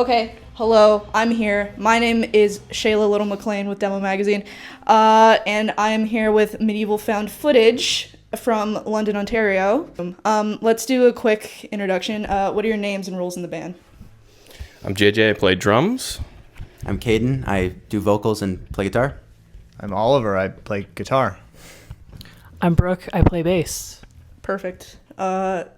Okay, hello, I'm here. My name is Shayla Little Maclean with Demo Magazine, and I am here with Medieval Found Footage from London, Ontario. Let's do a quick introduction. What are your names and roles in the band? I'm JJ, I play drums. I'm Caden, I do vocals and play guitar. I'm Oliver, I play guitar. I'm Brooke, I play bass. Perfect.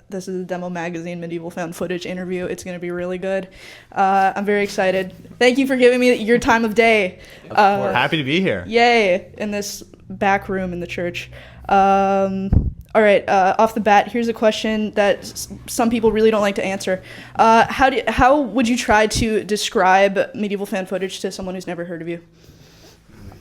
This is a Demo Magazine Medieval Found Footage interview. It's going to be really good. I'm very excited. Thank you for giving me your time of day. We're happy to be here. Yay, in this back room in the church. All right, off the bat, here's a question that some people really don't like to answer. How would you try to describe Medieval Found Footage to someone who's never heard of you?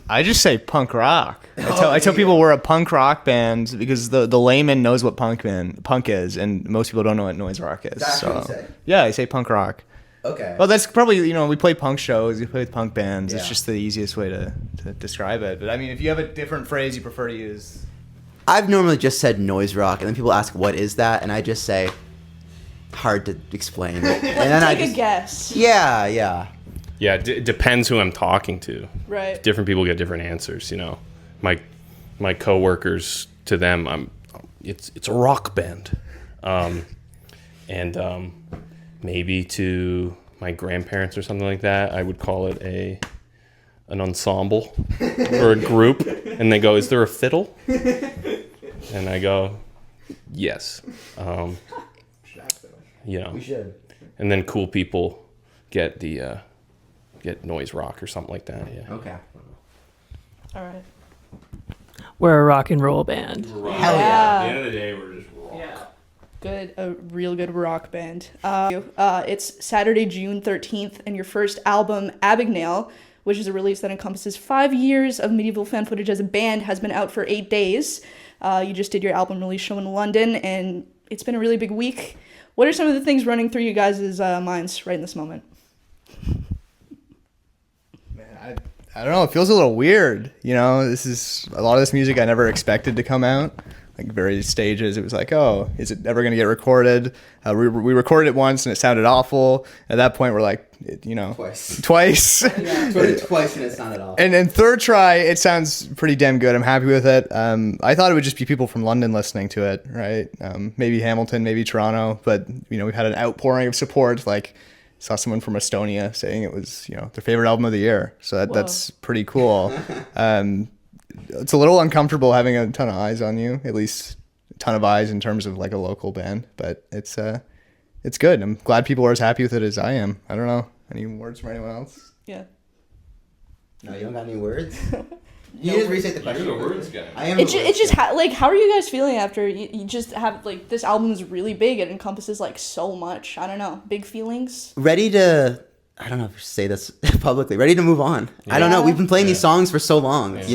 I just say punk rock. I tell people we're a punk rock band because the layman knows what punk is, and most people don't know what noise rock is. That's what you say. Yeah, I say punk rock. Okay. Well, that's probably, we play punk shows, we play with punk bands. Yeah. It's just the easiest way to describe it. But I mean, if you have a different phrase you prefer to use. I've normally just said noise rock, and then people ask, what is that? And I just say, hard to explain. And then Take a guess. Yeah. Yeah, it depends who I'm talking to. Right. Different people get different answers, My coworkers, to them, it's a rock band. Maybe to my grandparents or something like that, I would call it an ensemble or a group. And they go, is there a fiddle? And I go, yes. We should. And then cool people get get noise rock or something like that. Yeah. Okay. All right. We're a rock and roll band. Hell yeah. At the end of the day, we're just rock. Yeah. Good, a real good rock band. It's Saturday, June 13th, and your first album, Abigail, which is a release that encompasses 5 years of Medieval Found Footage as a band, has been out for 8 days. You just did your album release show in London, and it's been a really big week. What are some of the things running through you guys' minds right in this moment? I don't know. It feels a little weird. This is a lot of this music I never expected to come out. Like various stages, it was like, oh, is it ever going to get recorded? We recorded it once and it sounded awful. At that point, we're like, twice. Yeah, twice and it sounded awful. And then third try, it sounds pretty damn good. I'm happy with it. I thought it would just be people from London listening to it, right? Maybe Hamilton, maybe Toronto, but we've had an outpouring of support. Like, saw someone from Estonia saying it was, their favorite album of the year. So that's pretty cool. It's a little uncomfortable having a ton of eyes on you, at least a ton of eyes in terms of like a local band, but it's good. I'm glad people are as happy with it as I am. I don't know. Any words from anyone else? Yeah. No, you don't got any words? You just restate the question. You're the words guy. I am. It's just how are you guys feeling after you just have, like, this album is really big. It encompasses, like, so much. I don't know. Big feelings? Ready to... I don't know if I should say this publicly. Ready to move on. Yeah. I don't know. We've been playing these songs for so long, Right.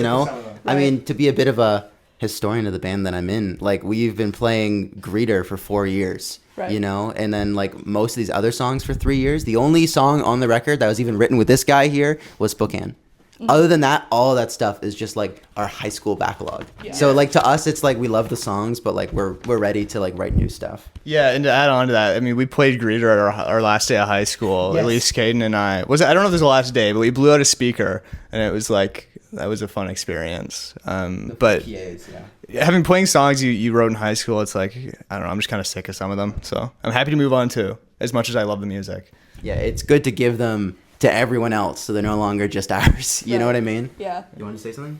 I mean, to be a bit of a historian of the band that I'm in, like, we've been playing Greeter for 4 years, Right. And then, like, most of these other songs for 3 years. The only song on the record that was even written with this guy here was Spokane. Mm-hmm. Other than that, all that stuff is just, like, our high school backlog. Yeah. So, like, to us, it's like we love the songs, but, like, we're ready to, like, write new stuff. Yeah, and to add on to that, I mean, we played Greeter at our last day of high school. Yes. At least Caden and I. I don't know if it was the last day, but we blew out a speaker, and it was like, that was a fun experience. But PAs, yeah. having playing songs you wrote in high school, it's like, I don't know, I'm just kind of sick of some of them. So I'm happy to move on too, as much as I love the music. Yeah, it's good to give them to everyone else so they're no longer just ours. You know what I mean? Yeah. You want to say something?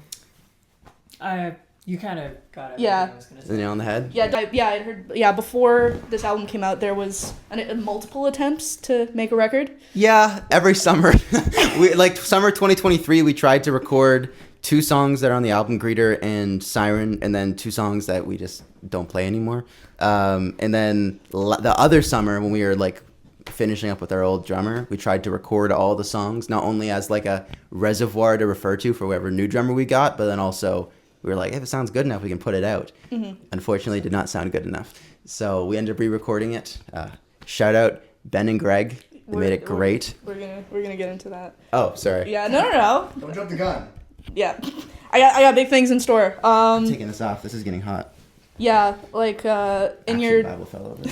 You kind of got it. Yeah. I was gonna The say. nail on the head? I heard. Yeah, before this album came out, there was multiple attempts to make a record. Yeah, every summer. Summer 2023, we tried to record 2 songs that are on the album, Greeter and Siren, and then 2 songs that we just don't play anymore. And then the other summer, when we were, like, finishing up with our old drummer, we tried to record all the songs, not only as, like, a reservoir to refer to for whatever new drummer we got, but then also we were like, if it sounds good enough, we can put it out. Mm-hmm. Unfortunately, it did not sound good enough. So we ended up re-recording it. Shout out Ben and Greg. They made it great. We're gonna get into that. Oh, sorry. Yeah, no. Don't jump the gun. Yeah, I got big things in store. I'm taking this off. This is getting hot. Yeah, like in Actually, your Bible fell over.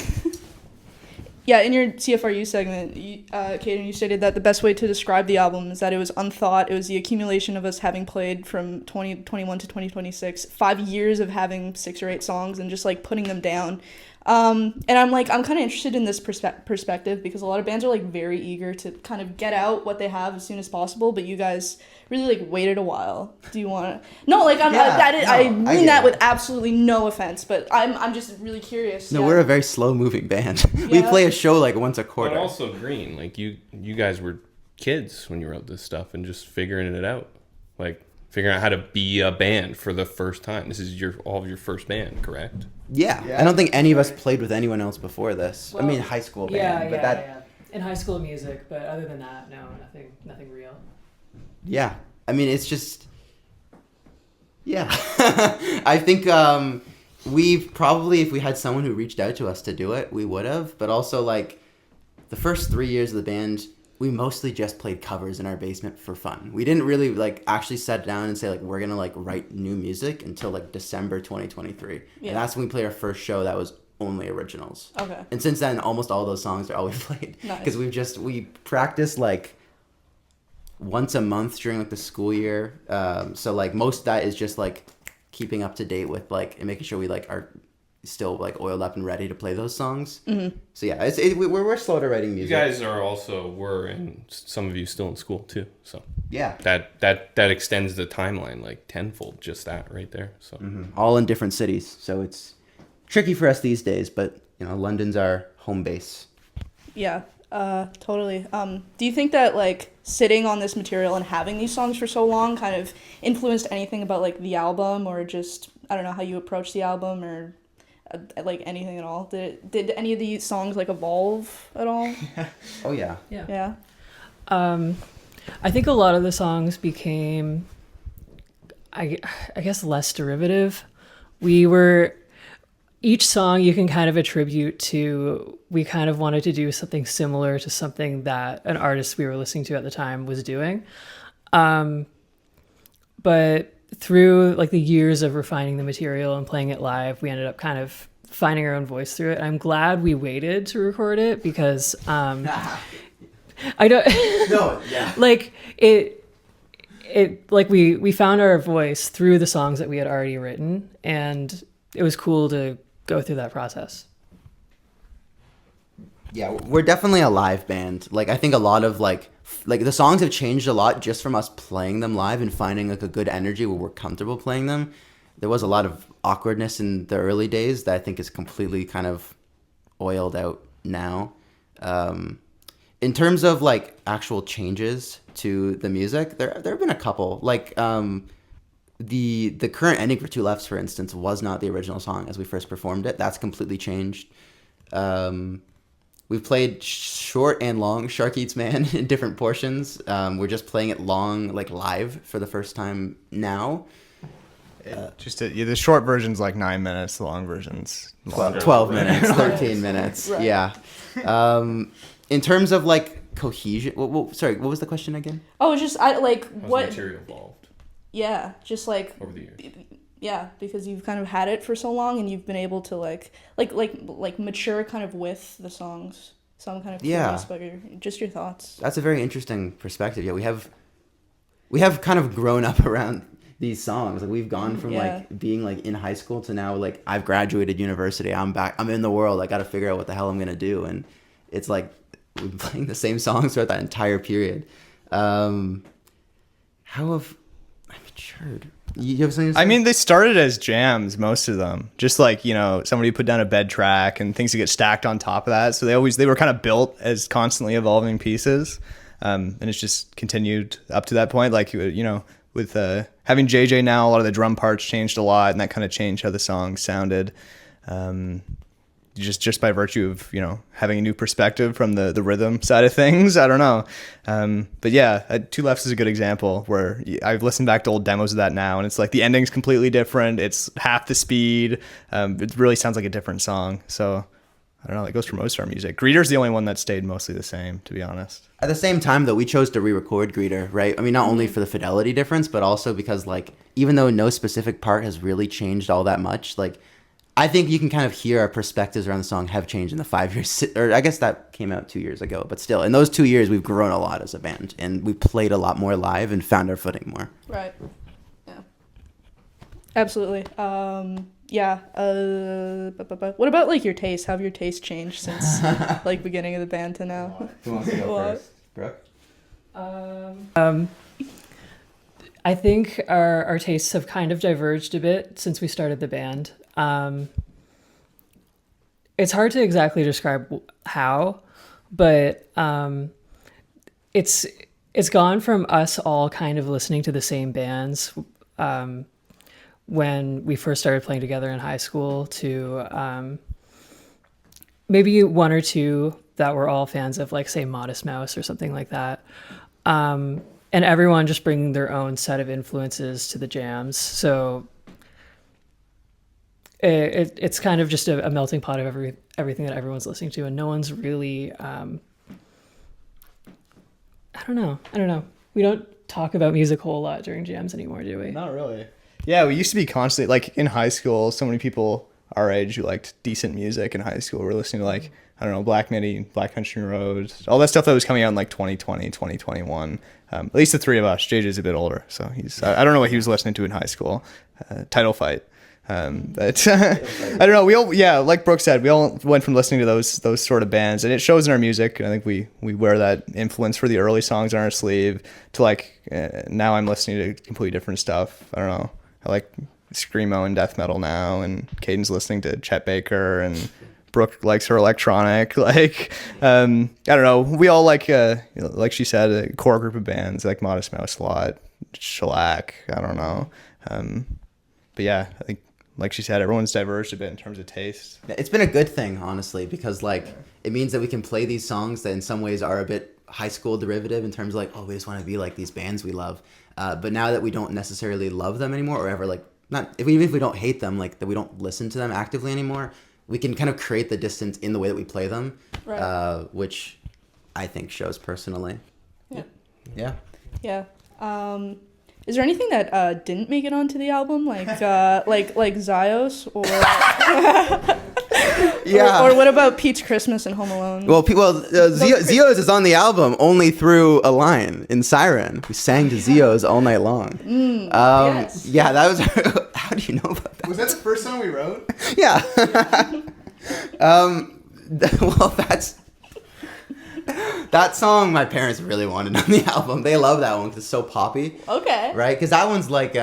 Yeah, in your CFRU segment, Kaden, you stated that the best way to describe the album is that it was unthought. It was the accumulation of us having played from 2021 to 2026, 5 years of having 6 or 8 songs and just like putting them down. And I'm kind of interested in this perspective because a lot of bands are like very eager to kind of get out what they have as soon as possible, but you guys really like waited a while. Do you want to? No, like I mean that with absolutely no offense, but I'm just really curious. No, we're a very slow moving band. We play a show like once a quarter. But also green, like you guys were kids when you wrote this stuff and just figuring it out, like figuring out how to be a band for the first time. This is all of your first band, correct? Yeah. I don't think any of us played with anyone else before this. Well, I mean, high school band, yeah. In high school music, but other than that, no, nothing real. Yeah. I mean, it's just, yeah. I think we've probably, if we had someone who reached out to us to do it, we would have. But also, like, the first 3 years of the band, we mostly just played covers in our basement for fun. We didn't really, like, actually sit down and say, like, we're going to, like, write new music until, like, December 2023. Yeah. And that's when we played our first show that was only originals. Okay. And since then, almost all those songs are all we've played. Nice. Because we practiced, like, once a month during, like, the school year. So, like, most of that is just, like, keeping up to date with, like, and making sure we, like, are still, like, oiled up and ready to play those songs. Mm-hmm. So, yeah, we're slow to writing music. You guys were, and some of you still in school, too. So, yeah. That extends the timeline, like, tenfold, just that right there. So, all in different cities. So, it's tricky for us these days, but, you know, London's our home base. Yeah. Totally. Do you think that like sitting on this material and having these songs for so long kind of influenced anything about like the album, or just I don't know how you approach the album, or like anything at all? Did any of these songs like evolve at all? Oh yeah. Yeah. I think a lot of the songs became, I guess, less derivative. Each song you can kind of attribute to, we kind of wanted to do something similar to something that an artist we were listening to at the time was doing. But through like the years of refining the material and playing it live, we ended up kind of finding our own voice through it. I'm glad we waited to record it because I don't no, yeah. like it like we found our voice through the songs that we had already written, and it was cool to go through that process. Yeah, we're definitely a live band. Like, I think a lot of like the songs have changed a lot just from us playing them live and finding like a good energy where we're comfortable playing them. There was a lot of awkwardness in the early days that I think is completely kind of oiled out now. In terms of like actual changes to the music, there have been a couple. Like the current ending for Two Lefts, for instance, was not the original song as we first performed it. That's completely changed. We've played short and long Shark Eats Man in different portions. We're just playing it long, like live for the first time now. The short version's like 9 minutes, the long version's 12 minutes, 13 minutes. Right. Yeah. In terms of like cohesion, sorry, what was the question again? Oh, it's just what material evolved. Yeah, just like over the years. Yeah, because you've kind of had it for so long, and you've been able to like mature kind of with the songs. So I'm kind of curious about your thoughts. That's a very interesting perspective. Yeah, we have kind of grown up around these songs. Like we've gone from like being like in high school to now like I've graduated university. I'm back. I'm in the world. I got to figure out what the hell I'm gonna do, and it's like we've been playing the same songs throughout that entire period. How have I matured? You have something to say? I mean, they started as jams, most of them. Just like, you know, somebody put down a bed track and things that get stacked on top of that. So they were kind of built as constantly evolving pieces. And it's just continued up to that point. Like, you know, with having JJ now, a lot of the drum parts changed a lot, and that kind of changed how the songs sounded. Just by virtue of, you know, having a new perspective from the rhythm side of things. I don't know. But yeah, Two Lefts is a good example where I've listened back to old demos of that now, and it's like the ending's completely different. It's half the speed. It really sounds like a different song. So I don't know. That goes for most of our music. Greeter's the only one that stayed mostly the same, to be honest. At the same time, though, we chose to re-record Greeter, right? I mean, not only for the fidelity difference, but also because, like, even though no specific part has really changed all that much, like, I think you can kind of hear our perspectives around the song have changed in the 5 years, or I guess that came out 2 years ago, but still, in those 2 years, we've grown a lot as a band, and we played a lot more live and found our footing more. Right. Yeah. Absolutely. Yeah. What about like your taste? How have your taste changed since like beginning of the band to now? Who wants to go What? first? Brooke? I think our tastes have kind of diverged a bit since we started the band. It's hard to exactly describe how, but it's gone from us all kind of listening to the same bands when we first started playing together in high school to maybe one or two that were all fans of, like, say, Modest Mouse or something like that. And everyone just bringing their own set of influences to the jams. So it's kind of just a melting pot of everything that everyone's listening to, and no one's really I don't know. We don't talk about music a whole lot during jams anymore, do we? Not really. Yeah, we used to be constantly, like, in high school, so many people our age who liked decent music in high school were listening to, like, I don't know, Black Midi, Black Country Road, all that stuff that was coming out in like 2020, 2021. At least the three of us. JJ's a bit older, so I don't know what he was listening to in high school. Title Fight. But I don't know. We all, yeah, like Brooke said, we all went from listening to those sort of bands, and it shows in our music. I think we wear that influence for the early songs on our sleeve to, like, now I'm listening to completely different stuff. I don't know. I like screamo and death metal now, and Caden's listening to Chet Baker, and Brooke likes her electronic. Like, I don't know. We all like she said, a core group of bands, like Modest Mouse a lot, Shellac. I don't know. But yeah, I think, like she said, everyone's diverged a bit in terms of taste. It's been a good thing, honestly, because, like, it means that we can play these songs that in some ways are a bit high school derivative in terms of, like, oh, we just want to be like these bands we love. But now that we don't necessarily love them anymore, or ever, like, even if we don't hate them, like, that we don't listen to them actively anymore, we can kind of create the distance in the way that we play them, right. Which I think shows personally. Yeah. Is there anything that didn't make it onto the album, like Zios, or yeah, or what about Pete's Christmas and Home Alone? Well, Zios is on the album only through a line in Siren. We sang to Zios all night long. Yes. Yeah, that was. How do you know about that? Was that the first song we wrote? Yeah. Well, that song my parents really wanted on the album. They love that one because it's so poppy. Okay. Right? Because that one's like,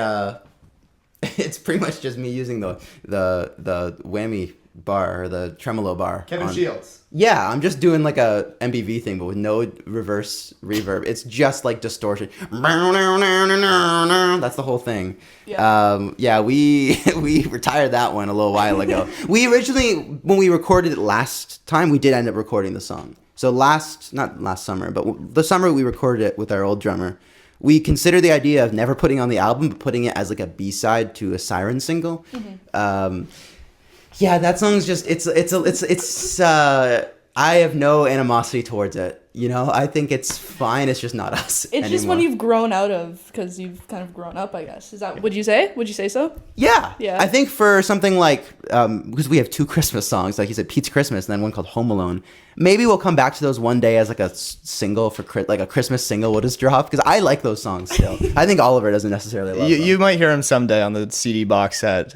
it's pretty much just me using the whammy bar, or the tremolo bar. Kevin Shields. Yeah, I'm just doing like a MBV thing, but with no reverse reverb. It's just like distortion. That's the whole thing. Yeah. We retired that one a little while ago. We originally, when we recorded it last time, we did end up recording the song. So not last summer, but the summer we recorded it with our old drummer. We considered the idea of never putting it on the album, but putting it as like a B-side to a Siren single. Mm-hmm. Yeah, that song's just it's I have no animosity towards it. You know, I think it's fine. It's just not us. It's anymore. just one you've grown out of because you've kind of grown up, I guess. Is that, would you say so? Yeah. Yeah. I think for something like, because we have two Christmas songs, like you said, Pete's Christmas, and then one called Home Alone. Maybe we'll come back to those one day as like a single like a Christmas single we'll just drop, because I like those songs still. I think Oliver doesn't necessarily love them. You might hear him someday on the CD box set.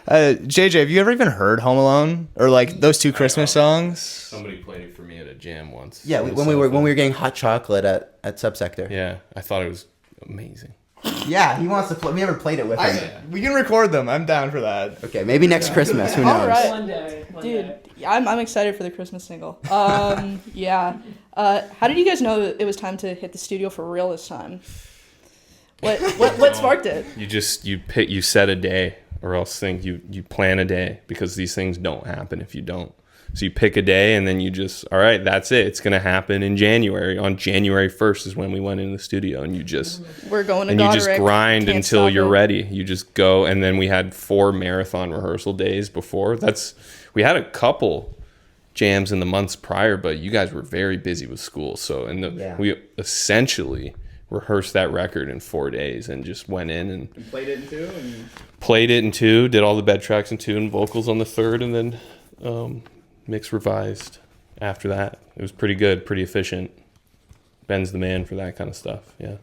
JJ, have you ever even heard Home Alone, or like those two Christmas songs? Somebody played it for me at a jam once. Yeah, when we were getting hot chocolate at Subsector. Yeah, I thought it was amazing. Yeah, he wants to play. We never played it with him. We can record them. I'm down for that. Okay, maybe next Christmas. Who knows? All right. One day. Dude, I'm excited for the Christmas single. Yeah. How did you guys know it was time to hit the studio for real this time? What sparked it? You set a day, or else you plan a day, because these things don't happen if you don't. So you pick a day, and then you just, all right, that's it. It's going to happen in January. On January 1st is when we went in the studio, and we're going to and you just Godric. grind Can't until stop you're it. ready. You just go, and then we had 4 marathon rehearsal days before. We had a couple jams in the months prior, but you guys were very busy with school. So we essentially rehearsed that record in 4 days and just went in and played it in two. played it in two, did all the bed tracks in two and vocals on the third, and then mixed revised after that. It was pretty good, pretty efficient. Ben's the man for that kind of stuff. Yeah.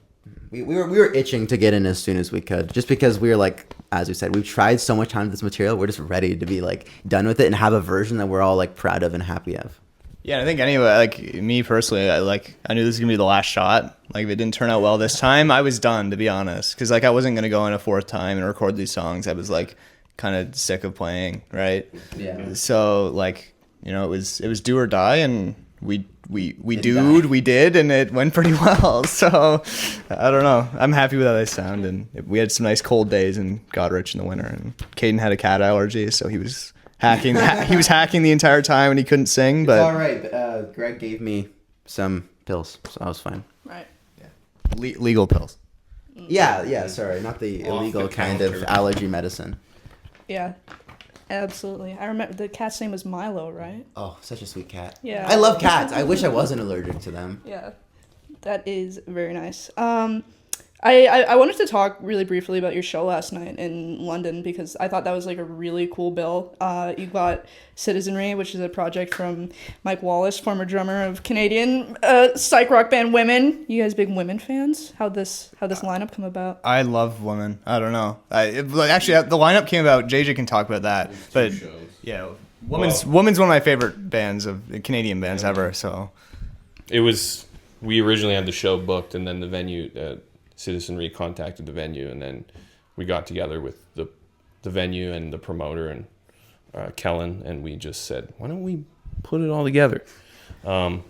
We were itching to get in as soon as we could, just because we were like, as we said, we've tried so much time with this material. We're just ready to be like done with it and have a version that we're all like proud of and happy of. Yeah, I think anyway, like me personally, I knew this was gonna be the last shot. Like if it didn't turn out well this time, I was done, to be honest, because like I wasn't gonna go in a fourth time and record these songs. I was like kind of sick of playing, right? Yeah. So like, you know, it was do or die, and we Didn't did, and it went pretty well. So I don't know. I'm happy with how they sound, and we had some nice cold days in Goderich in the winter, and Caden had a cat allergy, so he was hacking. He was hacking the entire time, and he couldn't sing. But It's all right. Greg gave me some pills, so I was fine. Right. legal pills. Yeah. Sorry, not the illegal kind of allergy medicine. Yeah. Absolutely. I remember the cat's name was Milo, right? Oh, such a sweet cat. Yeah. I love cats. I wish I wasn't allergic to them. Yeah. That is very nice. I wanted to talk really briefly about your show last night in London because I thought that was like a really cool bill. You got Citizenry, which is a project from Mike Wallace, former drummer of Canadian psych rock band Women. You guys big Women fans? How'd this lineup come about? I love Women. I don't know. Actually, the lineup came about. JJ can talk about that. But yeah, Women's one of my favorite bands of Canadian bands ever. So we originally had the show booked, and then the venue. Citizenry contacted the venue, and then we got together with the venue and the promoter and Kellen, and we just said, why don't we put it all together? So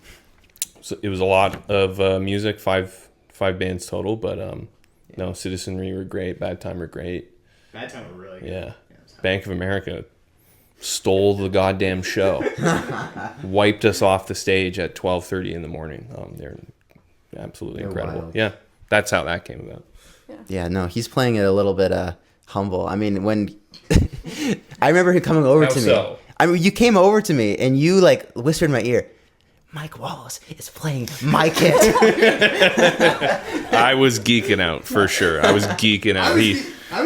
it was a lot of music, five bands total, but no, Citizenry were great, Bad Time were great. Bad Time were really good. Yeah. Bank of America stole the goddamn show, wiped us off the stage at 12:30 in the morning. They're absolutely incredible. Wild. Yeah. That's how that came about. Yeah, no, he's playing it a little bit humble. I mean, when I remember him coming over How to me. so? I mean, you came over to me and you like whispered in my ear, Mike Wallace is playing my kit. I was geeking out for sure. I was geeking out.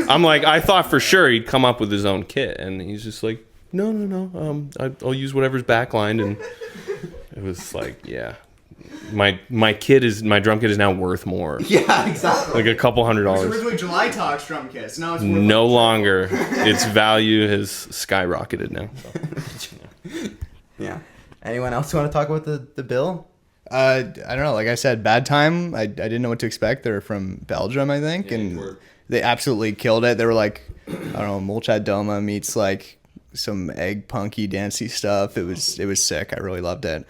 I'm like, I thought for sure he'd come up with his own kit, and he's just like, no. I'll use whatever's backlined, and it was like, yeah. My drum kit is now worth more. Yeah, exactly. Like a couple $100. originally July Talks drum kits. Now it's No longer. Its value has skyrocketed now. So. Yeah. Anyone else want to talk about the bill? I don't know. Like I said, Bad Time. I didn't know what to expect. They're from Belgium, I think, and they absolutely killed it. They were like, I don't know, Molchad Doma meets like some egg punky dancey stuff. It was sick. I really loved it.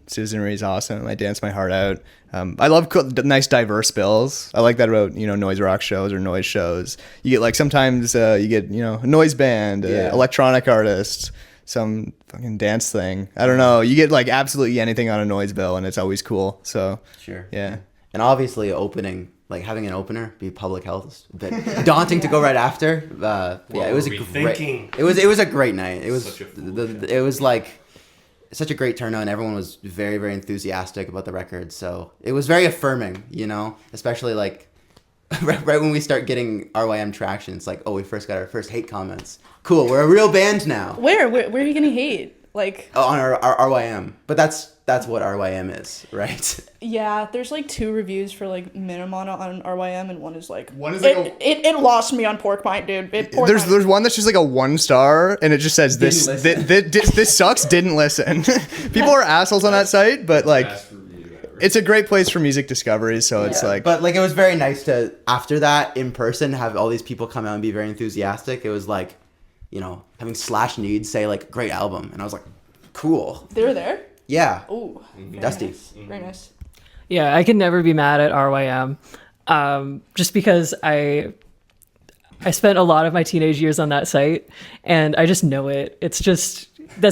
Citizenry is awesome. I danced my heart out. I love nice diverse bills. I like that about noise rock shows or noise shows. You get like sometimes you get a noise band, electronic artist, some fucking dance thing. I don't know. You get like absolutely anything on a noise bill, and it's always cool. So Sure. yeah. And obviously opening, like having an opener be public health is a bit daunting to go right after. It was a great. It was a great night. It was it was like such a great turnout, and everyone was very, very enthusiastic about the record. So it was very affirming, especially like right when we start getting RYM traction. It's like, oh, we first got our first hate comments. Cool, we're a real band now. Where are you getting hate? Like on our RYM, but that's what RYM is, right? yeah, there's like 2 reviews for like Minimana on RYM, and one is like like it lost me on Porcupine, dude. There's one that's just like a 1 star, and it just says this this sucks. Didn't listen. People are assholes on that site, but like it's a great place for music discovery. So it's like, but like it was very nice to after that in person have all these people come out and be very enthusiastic. It was like, having Slash Needs say like great album, and I was like, cool. They were there. Yeah. Ooh, Dusty. Nice. Very nice. Yeah, I can never be mad at RYM, just because I spent a lot of my teenage years on that site, and I just know it. That's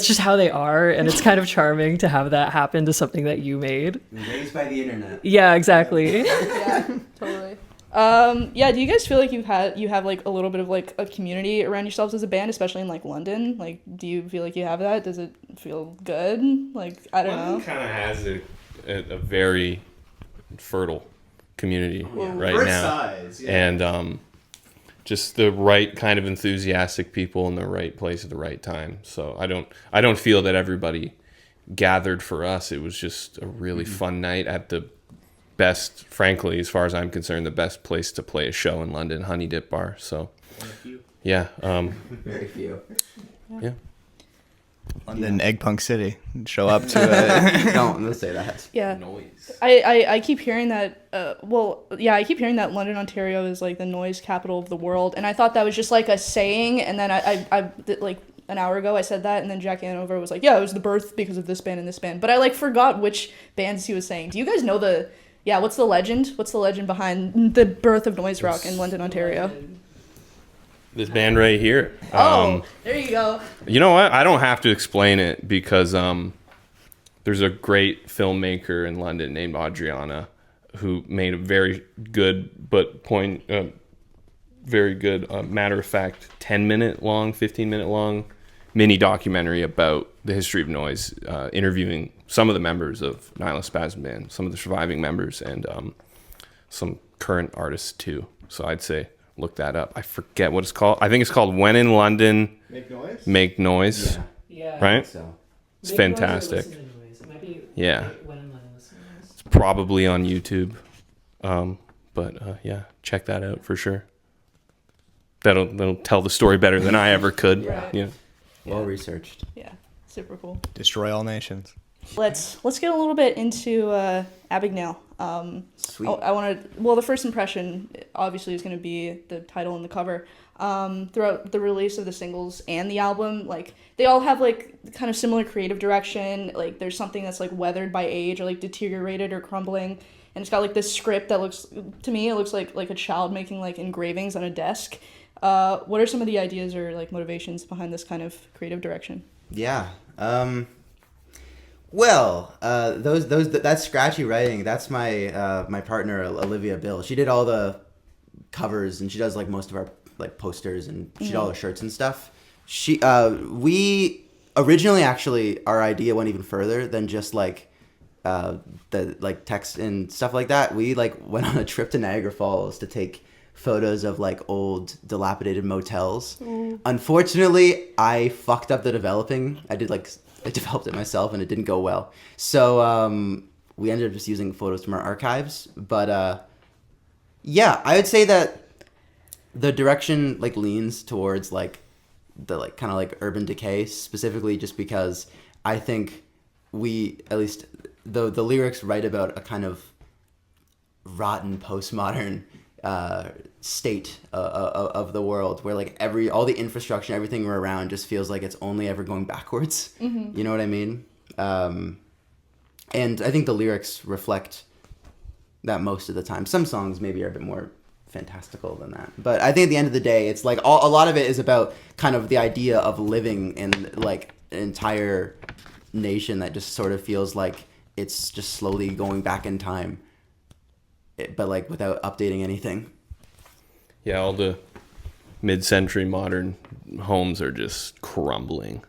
just how they are, and it's kind of charming to have that happen to something that you made. Raised by the internet. Yeah, exactly. Yeah, totally. Do you guys feel like you have like a little bit of like a community around yourselves as a band, especially in like London? Like, do you feel like you have that? Does it feel good? Like, I don't know. London kind of has a very fertile community right First now. size, yeah. And just the right kind of enthusiastic people in the right place at the right time. So I don't feel that everybody gathered for us. It was just a really fun night at the best, frankly, as far as I'm concerned, the best place to play a show in London, Honey Dip Bar. So yeah, Very few. yeah. London, Egg Punk City. Show up to it. Don't say that. Yeah. Noise. I keep hearing that, I keep hearing that London, Ontario is like the noise capital of the world. And I thought that was just like a saying. And then I like an hour ago I said that. And then Jack Hanover was like, yeah, it was the birth because of this band and this band. But I like forgot which bands he was saying. Do you guys know what's the legend? What's the legend behind the birth of noise rock in London, Ontario? This band right here. There you go. You know what? I don't have to explain it because there's a great filmmaker in London named Adriana who made a very good matter of fact 10-minute long, 15-minute long mini documentary about the history of noise, interviewing some of the members of Nihilist Spasm Band, some of the surviving members, and some current artists too. So I'd say look that up. I forget what it's called. I think it's called When in London, Make Noise. Yeah. Right? So It's fantastic. It might be Yeah. when and listen to noise. It's probably on YouTube. But yeah, check that out for sure. That'll tell the story better than I ever could. Right. Yeah. well researched. Yeah. Super cool. Destroy all nations. Let's get a little bit into Abigail. Sweet. I want to. Well, the first impression obviously is going to be the title and the cover. Throughout the release of the singles and the album, like they all have like kind of similar creative direction. Like there's something that's like weathered by age or like deteriorated or crumbling, and it's got like this script that looks like a child making like engravings on a desk. What are some of the ideas or like motivations behind this kind of creative direction? Yeah. Well, that scratchy writing, that's my my partner Olivia Bill. She did all the covers and she does like most of our like posters and she did all the shirts and stuff. We originally actually our idea went even further than just like the like text and stuff like that. We like went on a trip to Niagara Falls to take photos of like old dilapidated motels. Unfortunately, I fucked up the developing. I developed it myself and it didn't go well. So we ended up just using photos from our archives. But yeah, I would say that the direction like leans towards like the like kind of like urban decay, specifically just because I think we, at least the lyrics write about a kind of rotten postmodern state of the world where like all the infrastructure, everything we're around just feels like it's only ever going backwards. You know what I mean? And I think the lyrics reflect that most of the time. Some songs maybe are a bit more fantastical than that, but I think at the end of the day it's like a lot of it is about kind of the idea of living in like an entire nation that just sort of feels like it's just slowly going back in time, but like without updating anything. Yeah, all the mid-century modern homes are just crumbling.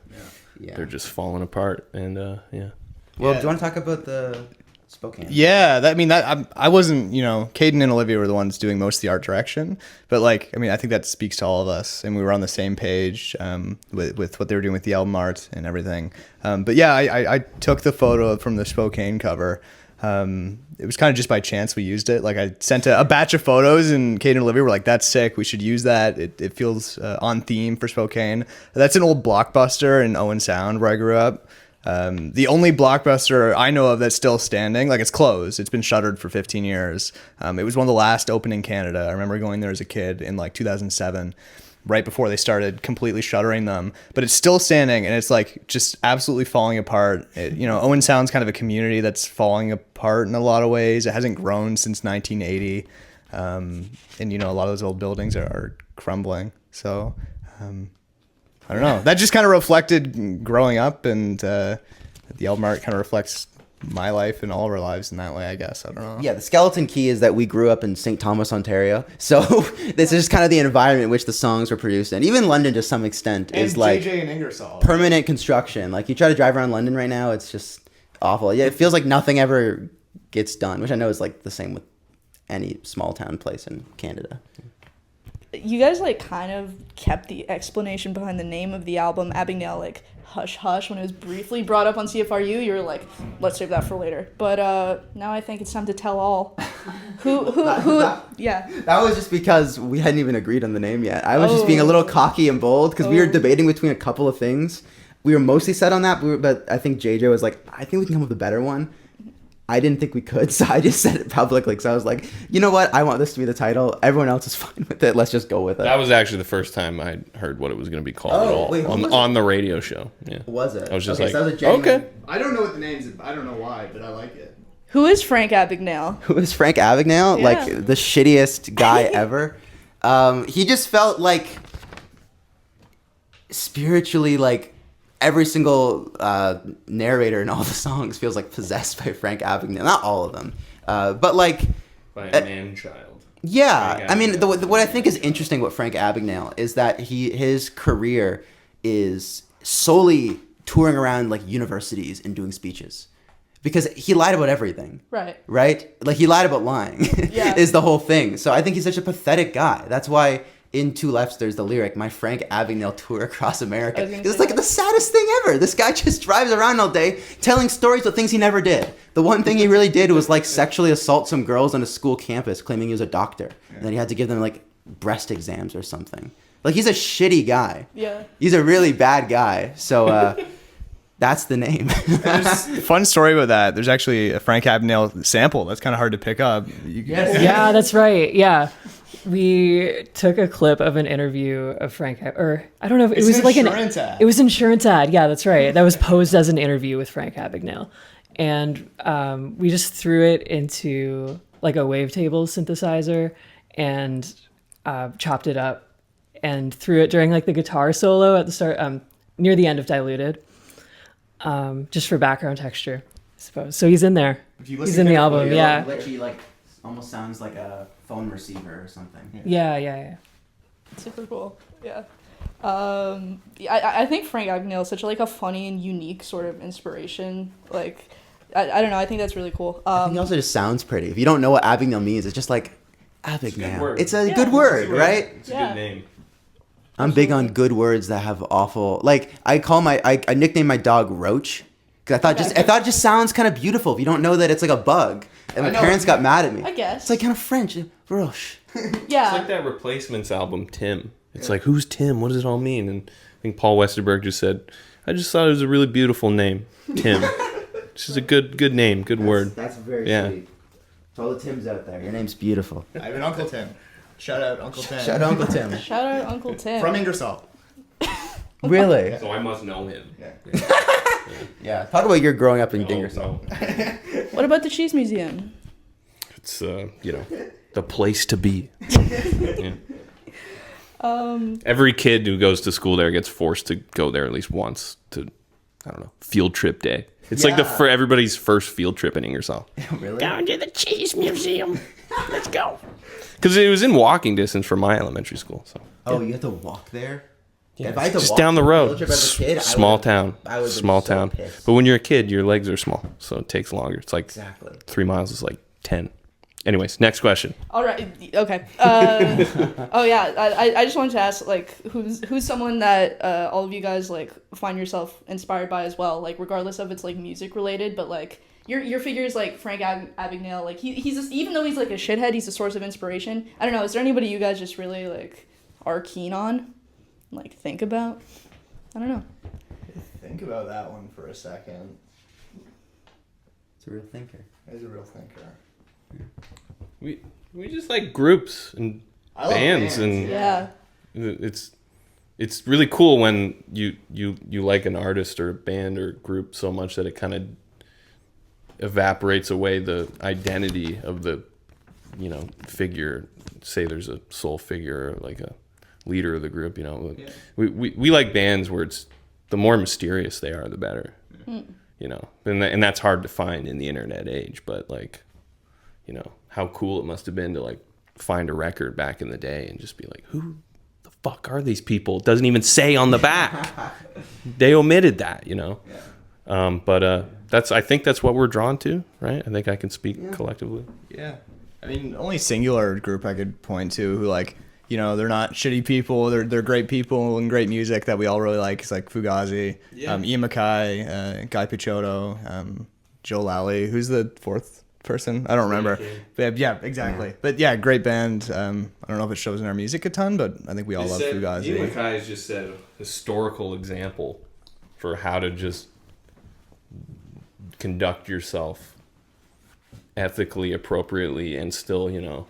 Yeah. They're just falling apart, and yeah. Well, Yeah. do you want to talk about the Spokane? Yeah, I wasn't, Caden and Olivia were the ones doing most of the art direction, but like, I mean, I think that speaks to all of us, and we were on the same page with what they were doing with the album art and everything. But yeah, I took the photo from the Spokane cover. It was kind of just by chance we used it. Like I sent a batch of photos and Caden and Olivia were like, that's sick. We should use that. It feels on theme for Spokane. That's an old Blockbuster in Owen Sound where I grew up. The only Blockbuster I know of that's still standing, like it's closed. It's been shuttered for 15 years. It was one of the last open in Canada. I remember going there as a kid in like 2007, right before they started completely shuttering them, but it's still standing and it's like just absolutely falling apart. Owen Sound's kind of a community that's falling apart in a lot of ways. It hasn't grown since 1980. And a lot of those old buildings are crumbling. So, I don't know. That just kind of reflected growing up, and the album art kind of reflects my life and all of our lives in that way, I guess. I don't know. Yeah, the skeleton key is that we grew up in St. Thomas, Ontario. So this is kind of the environment in which the songs were produced in. Even London, to some extent, is like JJ and Ingersoll. permanent construction. Like you try to drive around London right now, it's just awful. Yeah, it feels like nothing ever gets done, which I know is like the same with any small town place in Canada. You guys like kind of kept the explanation behind the name of the album Abigail like hush hush when it was briefly brought up on CFRU. You were like, let's save that for later. But now I think it's time to tell all. Who yeah. That was just because we hadn't even agreed on the name yet. I was just being a little cocky and bold because we were debating between a couple of things. We were mostly set on that, but I think JJ was like, I think we can come up with a better one. I didn't think we could, so I just said it publicly. Because I was like, you know what? I want this to be the title. Everyone else is fine with it. Let's just go with it. That was actually the first time I heard what it was going to be called at all wait, on the radio show. Yeah. Was it? I was just Okay, like, so that was a genuine- okay. I don't know what the name's. I don't know why, but I like it. Who is Frank Abagnale? Who is Frank Abagnale? Yeah. Like the shittiest guy ever. He just felt like spiritually like every single narrator in all the songs feels like possessed by Frank Abagnale. Not all of them, but like By a man-child. yeah. Frank I mean, Abagnale. what I think is interesting with Frank Abagnale is that his career is solely touring around like universities and doing speeches. Because he lied about everything. Right. Right? Like, he lied about lying, Yeah. is the whole thing. So I think he's such a pathetic guy. That's why in Two Lefts there's the lyric, my Frank Abagnale tour across America. I was gonna It's say like that. the saddest thing ever. This guy just drives around all day telling stories of things he never did. The one thing he really did was, like, sexually assault some girls on a school campus claiming he was a doctor. And then he had to give them, like, breast exams or something. Like, he's a shitty guy. Yeah. He's a really bad guy. So, that's the name. Fun story about that. There's actually a Frank Abagnale sample that's kind of hard to pick up. Yeah, that's right. Yeah. We took a clip of an interview of Frank, or I don't know if it It's was an like insurance ad. It was an insurance ad. Yeah, that's right. That was posed as an interview with Frank Abagnale. And we just threw it into like a wavetable synthesizer and chopped it up and threw it during like the guitar solo at the start, near the end of Diluted, just for background texture, I suppose. So he's in there. He's in the album. Yeah. Literally, like, almost sounds like a phone receiver or something. Yeah. Super cool. Yeah. I think Frank Abagnale is such like a funny and unique sort of inspiration. Like, I don't know. I think that's really cool. I think it also just sounds pretty. If you don't know what Abagnale means, it's just like Abagnale. word. It's a Yeah. good word, right? It's a Yeah. good name. I'm big on good words that have awful. Like I nicknamed my dog Roach because I thought it just sounds kind of beautiful. If you don't know that it's like a bug, and my parents got mad at me. I guess. It's like kind of French, Roche. Yeah. It's like that Replacements album, Tim. It's like, who's Tim? What does it all mean? And I think Paul Westerberg just said, I just thought it was a really beautiful name, Tim. It's just a good name, good word. That's very Yeah. sweet. To all the Tims out there, your name's beautiful. I have an Uncle Tim. Shout out Uncle Tim. Shout out Uncle Tim. Shout out Uncle Tim. From Ingersoll. Really? So I must know him. Yeah. Talk about your growing up in Oh, Dingersall. no. What about the Cheese Museum? It's, the place to be. Yeah. Every kid who goes to school there gets forced to go there at least once to, I don't know, field trip day. It's like Yeah. for everybody's first field trip in Ingersoll. Really? Down to the Cheese Museum. Let's go. Because it was in walking distance from my elementary school. So Oh, you have to walk there? yeah, If I had to just walk down the to a road. field trip as a kid, I Small would've- town. I would've been Small so town. pissed. But when you're a kid, your legs are small, so it takes longer. It's like Exactly. 3 miles is like 10. Anyways, next question. All right. Okay. Oh yeah. I just wanted to ask, like, who's someone that all of you guys like find yourself inspired by as well, like regardless of it's like music related, but like your figures like Frank Abagnale, like he's just, even though he's like a shithead, he's a source of inspiration. I don't know. Is there anybody you guys just really like are keen on, like think about? I don't know. Think about that one for a second. It's a real thinker. He's a real thinker. We just like groups and I love bands, bands, and Yeah. it's really cool when you like an artist or a band or group so much that it kind of evaporates away the identity of the figure. Say there's a sole figure or like a leader of the group. We like bands where it's the more mysterious they are, the better. And that's hard to find in the internet age, but like, how cool it must have been to like find a record back in the day and just be like, who the fuck are these people? It doesn't even say on the back. They omitted that, But I think that's what we're drawn to, right? I think I can speak collectively. Yeah. I mean, only singular group I could point to who like, you know, they're not shitty people. They're great people and great music that we all really like. It's like Fugazi, Ian MacKaye, Guy Picciotto, Joe Lally. Who's the fourth person? I don't remember. But yeah, exactly. But yeah, great band. I don't know if it shows in our music a ton, but I think we all love Fugazi. Ian MacKaye has just said a historical example for how to just conduct yourself ethically, appropriately, and still, you know,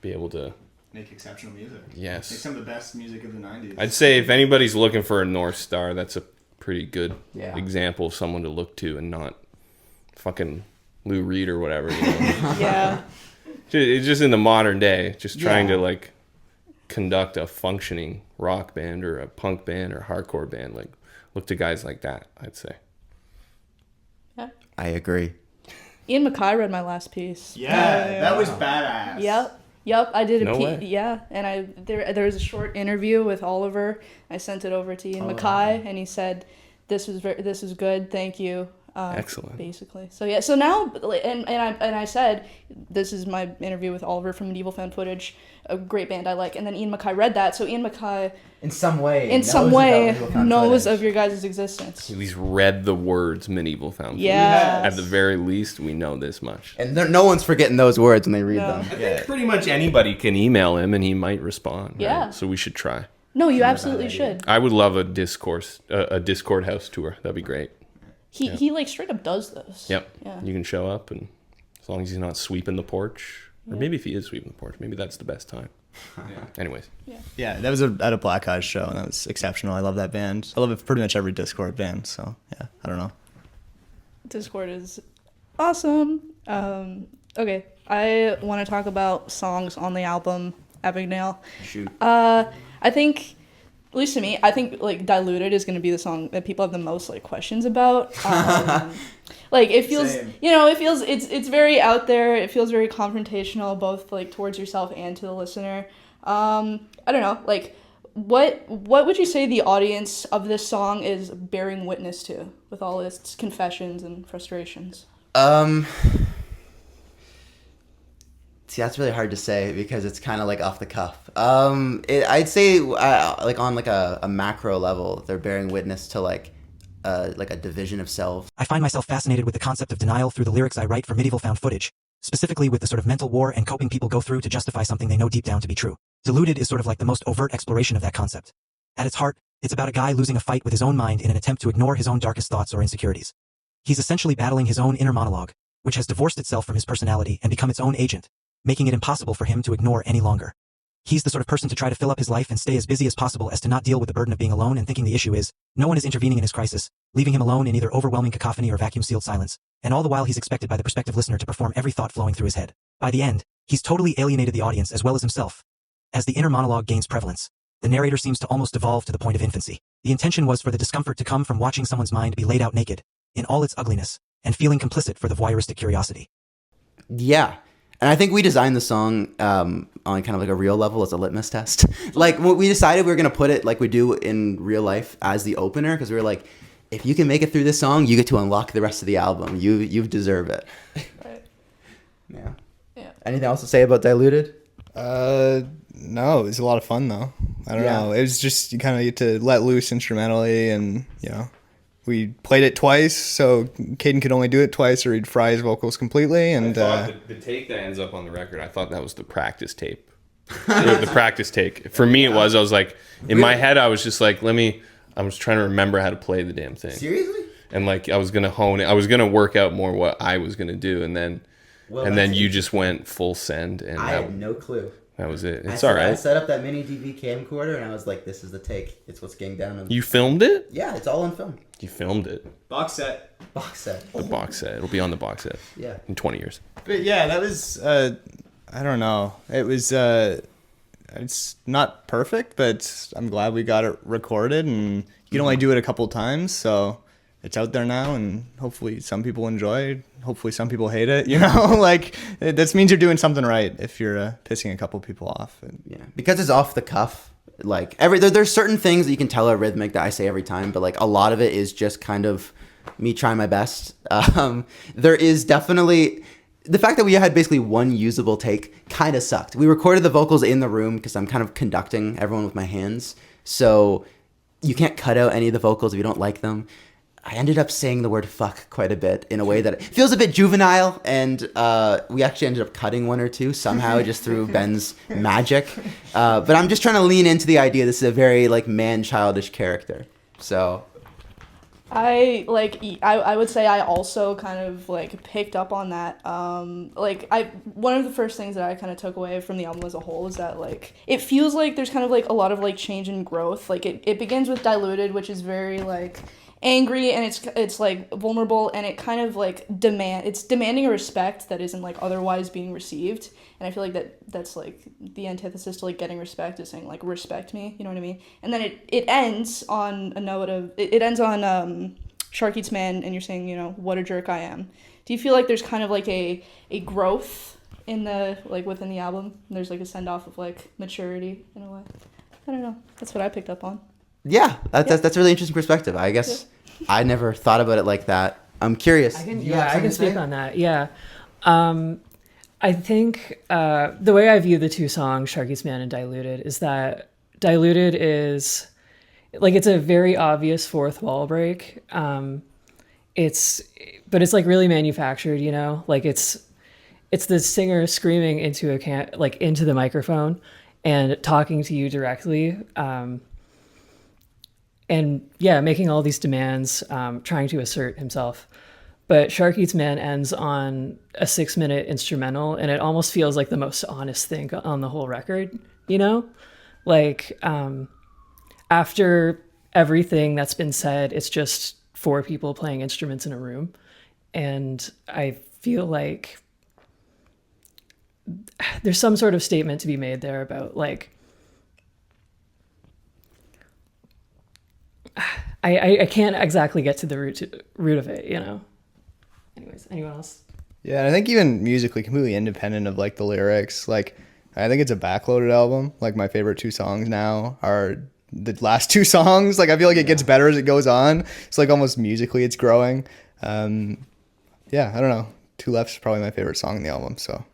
be able to Make exceptional music. Yes. Make some of the best music of the 90s. I'd say if anybody's looking for a North Star, that's a pretty good Yeah. example of someone to look to and not fucking Lou Reed or whatever. You know? Yeah. It's just in the modern day, just trying Yeah. to like conduct a functioning rock band or a punk band or hardcore band. Like, look to guys like that, I'd say. Yeah. I agree. Ian MacKaye read my last piece. that was badass. Yep, I did a No way. yeah, and there was a short interview with Oliver. I sent it over to Ian MacKaye, and he said, "This is good, thank you." Excellent. Basically, so yeah, so now, and I said, "This is my interview with Oliver from Medieval Found Footage, a great band I like." And then Ian MacKaye read that, so Ian MacKaye, In some way, knows of your guys' existence. At least read the words medieval found footage. Yeah. At the very least, we know this much. And no one's forgetting those words when they read No. them. I think pretty much anybody can email him and he might respond. Right? Yeah. So we should try. No, you absolutely should. I would love a Discord house tour. That'd be great. He like straight up does those. Yep. Yeah. You can show up, and as long as he's not sweeping the porch, or maybe if he is sweeping the porch, maybe that's the best time. Anyways. Yeah, that was at a Black Eyes show, and that was exceptional. I love that band. I love it pretty much every Discord band, so yeah, I don't know. Discord is awesome. Okay, I want to talk about songs on the album Abigail. Shoot. I think, at least to me, I think like Diluted is going to be the song that people have the most like questions about. Like it feels, Same. it's very out there. It feels very confrontational, both like towards yourself and to the listener. I don't know, like what would you say the audience of this song is bearing witness to with all its confessions and frustrations? See, that's really hard to say because it's kind of like off the cuff. I'd say like on like a macro level, they're bearing witness to like a division of selves. I find myself fascinated with the concept of denial through the lyrics I write for Medieval Found Footage, specifically with the sort of mental war and coping people go through to justify something they know deep down to be true. Deluded is sort of like the most overt exploration of that concept. At its heart, it's about a guy losing a fight with his own mind in an attempt to ignore his own darkest thoughts or insecurities. He's essentially battling his own inner monologue, which has divorced itself from his personality and become its own agent, making it impossible for him to ignore any longer. He's the sort of person to try to fill up his life and stay as busy as possible as to not deal with the burden of being alone and thinking the issue is, no one is intervening in his crisis, leaving him alone in either overwhelming cacophony or vacuum-sealed silence, and all the while he's expected by the prospective listener to perform every thought flowing through his head. By the end, he's totally alienated the audience as well as himself. As the inner monologue gains prevalence, the narrator seems to almost devolve to the point of infancy. The intention was for the discomfort to come from watching someone's mind be laid out naked, in all its ugliness, and feeling complicit for the voyeuristic curiosity. Yeah. And I think we designed the song on kind of like a real level as a litmus test. Like we decided we were going to put it like we do in real life as the opener because we were like, if you can make it through this song, you get to unlock the rest of the album. You deserve it. Right. Yeah. Yeah. Anything else to say about Diluted? No, it was a lot of fun though. I don't Yeah. know. It was just you kind of get to let loose instrumentally, and we played it twice, so Caden could only do it twice, or he'd fry his vocals completely. And I thought the take that ends up on the record, I thought that was the practice tape. The practice take. For me, it was. I was like, in my head, I was just like, I was trying to remember how to play the damn thing. Seriously? And like, I was going to hone it. I was going to work out more what I was going to do. And then, you just went full send. And I had no clue. that was it. It's I all right. set up that mini DV camcorder and I was like, this is the take. It's what's getting down. You filmed it? Yeah, it's all on film. You filmed it. box set. Box set. The box set. It'll be on the box set Yeah. in 20 years. But yeah, that was I don't know. It was it's not perfect, but I'm glad we got it recorded, and you can only do it a couple times, so it's out there now, and hopefully some people enjoy it. Hopefully some people hate it, like that means you're doing something right if you're pissing a couple people off. Yeah, because it's off the cuff. Like there's certain things that you can tell are rhythmic that I say every time, but like a lot of it is just kind of me trying my best. There is definitely the fact that we had basically one usable take kind of sucked. We recorded the vocals in the room because I'm kind of conducting everyone with my hands. So you can't cut out any of the vocals if you don't like them. I ended up saying the word fuck quite a bit in a way that feels a bit juvenile, and we actually ended up cutting one or two somehow just through Ben's magic. But I'm just trying to lean into the idea this is a very like man-childish character. So I would say I also kind of like picked up on that. One of the first things that I kind of took away from the album as a whole is that like it feels like there's kind of like a lot of like change and growth. Like it begins with Diluted, which is very like angry, and it's like vulnerable, and it kind of like it's demanding a respect that isn't like otherwise being received. And I feel like that's like the antithesis to like getting respect is saying like respect me, you know what I mean? And then it ends on a note of it ends on Shark Eats Man, and you're saying, you know, what a jerk I am. Do you feel like there's kind of like a growth in the like within the album? There's like a send off of like maturity in a way. I don't know. That's what I picked up on. yeah, that's a really interesting perspective. I guess I never thought about it like that. I'm curious. I can speak on that. Yeah. I think the way I view the two songs, Sharky's Man and Diluted, is that Diluted is like it's a very obvious fourth wall break. But it's like really manufactured, you know? Like it's the singer screaming into into the microphone and talking to you directly. And yeah, making all these demands, trying to assert himself. But Shark Eats Man ends on a 6-minute instrumental, and it almost feels like the most honest thing on the whole record, you know? Like, after everything that's been said, it's just 4 people playing instruments in a room. And I feel like there's some sort of statement to be made there about, like, I can't exactly get to the root of it, you know? Anyways, anyone else? Yeah, and I think even musically, completely independent of like the lyrics, like I think it's a backloaded album. Like my favorite 2 songs now are the last 2 songs. Like I feel like it gets better as it goes on. It's like almost musically it's growing. Yeah, I don't know. Two Left's probably my favorite song in the album. So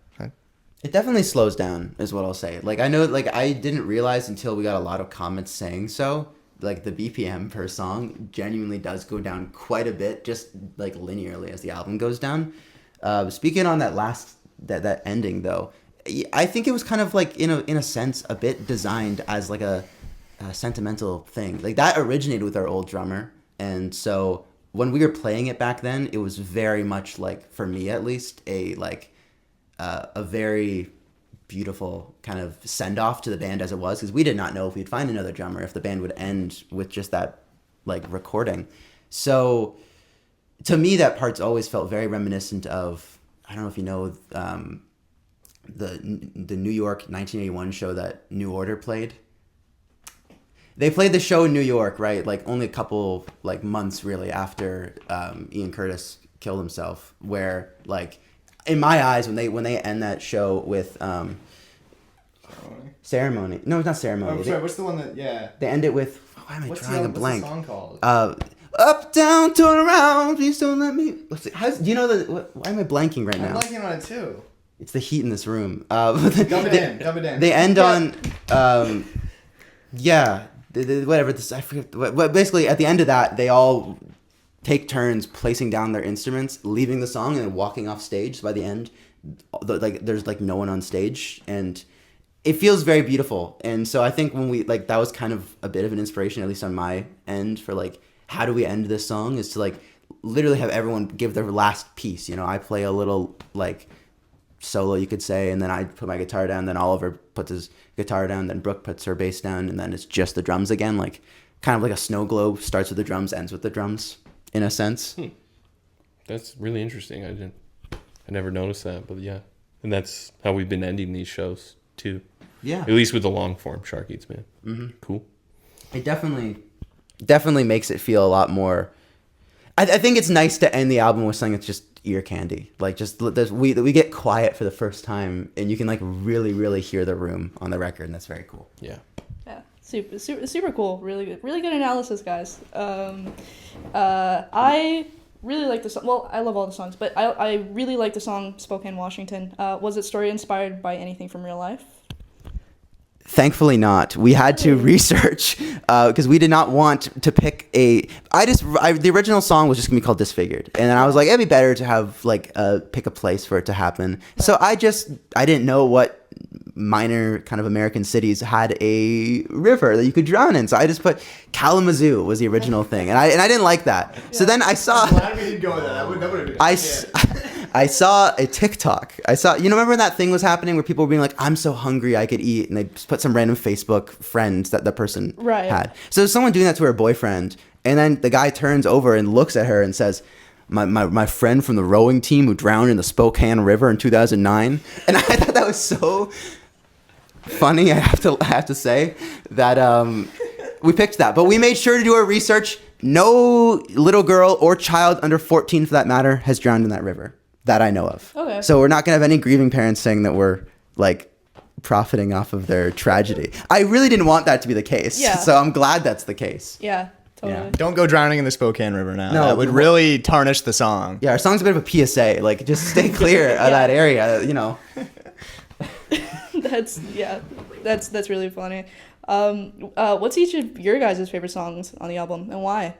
It definitely slows down, is what I'll say. Like I know, like I didn't realize until we got a lot of comments saying so. Like the BPM per song genuinely does go down quite a bit, just like linearly as the album goes down. Speaking on that that ending though, I think it was kind of like in a sense a bit designed as like a sentimental thing. Like that originated with our old drummer, and so when we were playing it back then, it was very much like, for me at least, a very beautiful kind of send off to the band as it was, because we did not know if we'd find another drummer, if the band would end with just that like recording. So to me, that part's always felt very reminiscent of, I don't know if you know, the New York 1981 show that New Order played. They played the show in New York, right? Like only a couple like months really after Ian Curtis killed himself, where like, in my eyes, when they end that show with Ceremony. No, it's not Ceremony. Oh, sorry, what's the one that, They end it with, why am I drawing a blank? What's the song called? Up, down, turn around, please don't let me. Do you know why am I blanking right now? I'm blanking on it too. It's the heat in this room. Dump it in. They end on, whatever, I forget. Basically, at the end of that, they all take turns placing down their instruments, leaving the song, and then walking off stage. So by the end, like there's like no one on stage, and it feels very beautiful. And so I think when we like, that was kind of a bit of an inspiration, at least on my end, for like, how do we end this song, is to like literally have everyone give their last piece. You know, I play a little like solo, you could say, and then I put my guitar down, then Oliver puts his guitar down, then Brooke puts her bass down, and then it's just the drums again, like kind of like a snow globe, starts with the drums, ends with the drums, in a sense. That's really interesting. I never noticed that, but yeah. And that's how we've been ending these shows too. Yeah. At least with the long form Shark Eats Man. Mm-hmm. Cool. It definitely makes it feel a lot more. I think it's nice to end the album with something that's just ear candy. Like just we get quiet for the first time, and you can like really, really hear the room on the record, and that's very cool. Yeah. Yeah. Super cool. Really good analysis, guys. I really like the song. Well, I love all the songs, but I really like the song Spokane, Washington. Was its story inspired by anything from real life? Thankfully not. We had to research because we did not want to pick the original song was just gonna be called Disfigured, and then I was like, it'd be better to have like pick a place for it to happen. So I didn't know what minor kind of American cities had a river that you could drown in. So I just put Kalamazoo was the original thing, and I didn't like that. So then I saw. Glad we didn't go with that. I saw a TikTok. Remember when that thing was happening where people were being like, I'm so hungry I could eat, and they just put some random Facebook friends that the person had. So there's someone doing that to her boyfriend, and then the guy turns over and looks at her and says, my friend from the rowing team who drowned in the Spokane River in 2009. And I thought that was so funny. I have to say that we picked that, but we made sure to do our research. No little girl or child under 14, for that matter, has drowned in that river that I know of. Okay. So we're not gonna have any grieving parents saying that we're like profiting off of their tragedy. I really didn't want that to be the case. Yeah. So I'm glad that's the case. Yeah, totally. Yeah. Don't go drowning in the Spokane River now. No, That would really tarnish the song. Yeah, our song's a bit of a PSA. Like, just stay clear of that area. That's really funny. What's each of your guys' favorite songs on the album, and why?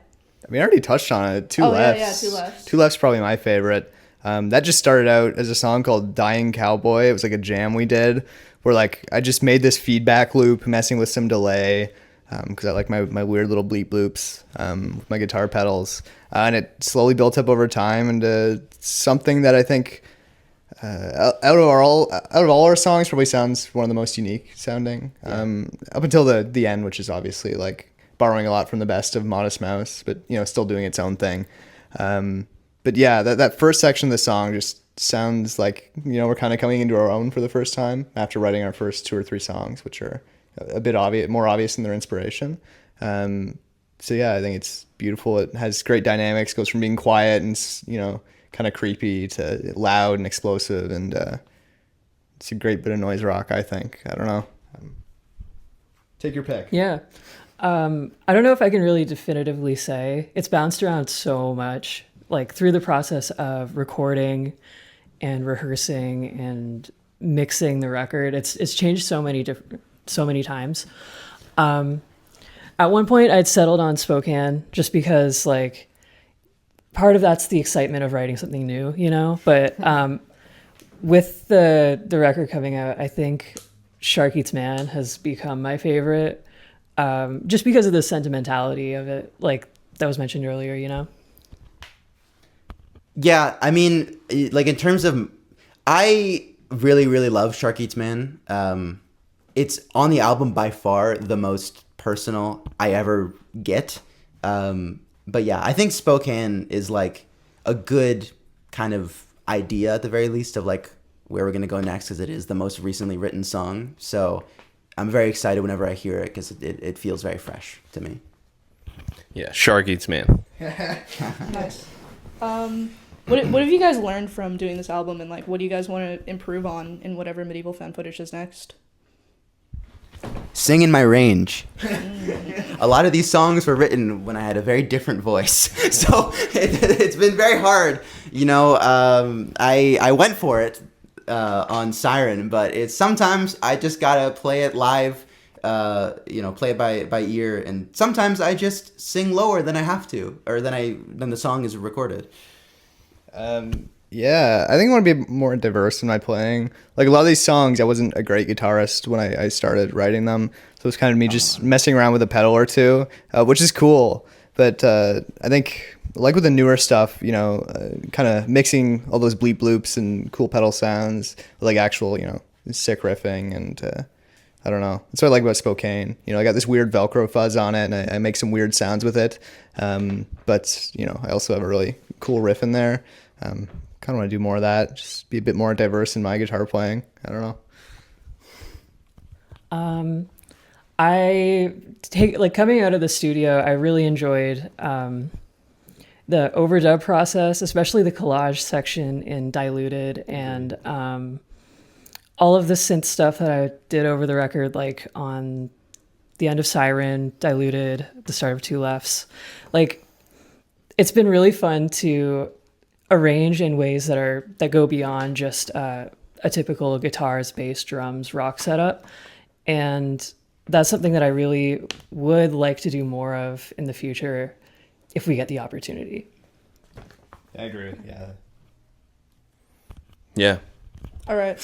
I mean, I already touched on it. Two Lefts. Two Lefts. Two Lefts probably my favorite. That just started out as a song called Dying Cowboy. It was like a jam we did where like I just made this feedback loop messing with some delay because I like my weird little bleep loops with my guitar pedals. And it slowly built up over time into something that I think out of all our songs probably sounds one of the most unique sounding up until the end, which is obviously like borrowing a lot from the best of Modest Mouse, but still doing its own thing. But yeah, that first section of the song just sounds like we're kind of coming into our own for the first time after writing our first 2 or 3 songs, which are a bit more obvious in their inspiration. So yeah, I think it's beautiful. It has great dynamics, goes from being quiet and kind of creepy to loud and explosive, and it's a great bit of noise rock, I think. I don't know. Take your pick. Yeah. I don't know if I can really definitively say. It's bounced around so much, like through the process of recording and rehearsing and mixing the record. It's changed so many times. At one point I'd settled on Spokane just because like part of that's the excitement of writing something new, but with the record coming out, I think Shark Eats Man has become my favorite. Just because of the sentimentality of it, like that was mentioned earlier, Yeah, I mean, like in terms of, I really, really love Shark Eats Man. It's on the album by far the most personal I ever get. But yeah, I think Spokane is like a good kind of idea at the very least of like where we're going to go next, because it is the most recently written song. So I'm very excited whenever I hear it because it feels very fresh to me. Yeah, Shark Eats Man. Nice. What have you guys learned from doing this album, and like what do you guys want to improve on in whatever medieval fan footage is next? Sing in my range. A lot of these songs were written when I had a very different voice, so it's been very hard. I went for it on Siren, but it's sometimes I just gotta play it live, play it by ear, and sometimes I just sing lower than I have to, or than the song is recorded. Yeah, I think I want to be more diverse in my playing. Like a lot of these songs, I wasn't a great guitarist when I started writing them. So it's kind of me just messing around with a pedal or two, which is cool. But I think like with the newer stuff, kind of mixing all those bleep loops and cool pedal sounds with like actual, sick riffing. And I don't know. That's what I like about Spokane. I got this weird Velcro fuzz on it, and I make some weird sounds with it. But, I also have a really cool riff in there. Kind of want to do more of that, just be a bit more diverse in my guitar playing. I don't know. I coming out of the studio, I really enjoyed the overdub process, especially the collage section in Diluted, and all of the synth stuff that I did over the record, like on the end of Siren, Diluted, the start of Two Lefts. Like it's been really fun to arrange in ways that go beyond just a typical guitars, bass, drums, rock setup. And that's something that I really would like to do more of in the future if we get the opportunity. I agree. Yeah. Yeah. All right.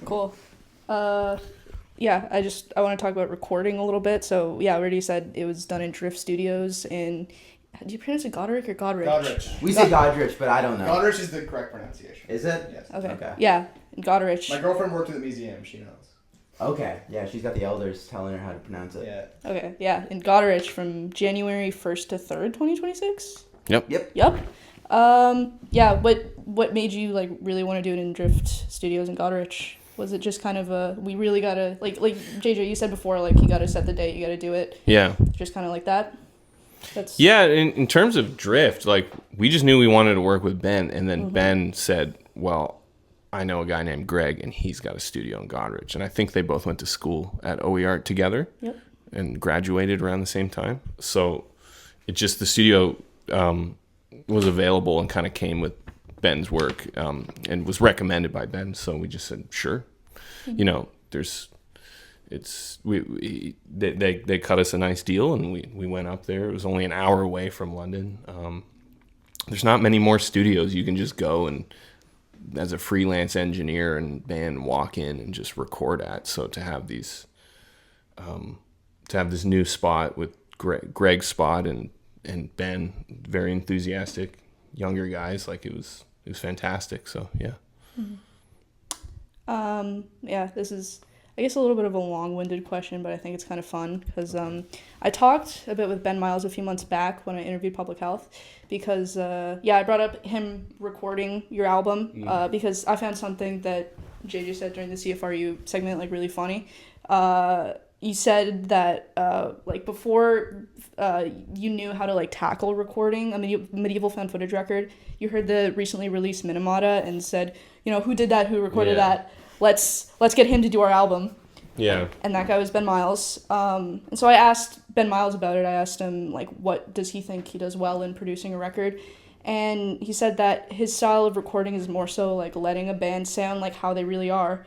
Cool. Yeah, I want to talk about recording a little bit. So yeah, I already said it was done in Drift Studios in, do you pronounce it Godric or Godrich? Godrich. We say Godrich, but I don't know. Godrich is the correct pronunciation. Is it? Yes. Okay. Yeah, in Godrich. My girlfriend worked at the museum. She knows. Okay. Yeah, she's got the elders telling her how to pronounce it. Yeah. Okay, yeah, in Godrich from January 1st to 3rd, 2026? Yep. Yep. Yeah, what made you like really want to do it in Drift Studios in Godrich? Was it just kind of we really gotta, like JJ, you said before, like you gotta set the date, you gotta do it, Yeah. just kind of like that? That's Yeah, in terms of Drift, like we just knew we wanted to work with Ben, and then Ben said, well, I know a guy named Greg, and he's got a studio in Godrich. And I think they both went to school at OER together. Yep. And graduated around the same time. So it just, the studio was available and kind of came with Ben's work and was recommended by Ben. So we just said, sure. You know, they cut us a nice deal, and we went up there. It was only an hour away from London. There's not many more studios you can just go and, as a freelance engineer and band, walk in and just record at. So to have these, to have this new spot with Greg's spot and Ben, very enthusiastic younger guys, like it was fantastic. So yeah. Yeah, this is, I guess, a little bit of a long-winded question, but I think it's kind of fun because I talked a bit with Ben Miles a few months back when I interviewed Public Health because, I brought up him recording your album because I found something that JJ said during the CFRU segment, like, really funny. You said that, like, before you knew how to, like, tackle recording a medieval found footage record, you heard the recently released Minimata and said, you know, who did that, who recorded that? Let's get him to do our album. Yeah. And that guy was Ben Miles. And so I asked Ben Miles about it. I asked him, like, what does he think he does well in producing a record? And he said that his style of recording is more so, like, letting a band sound like how they really are.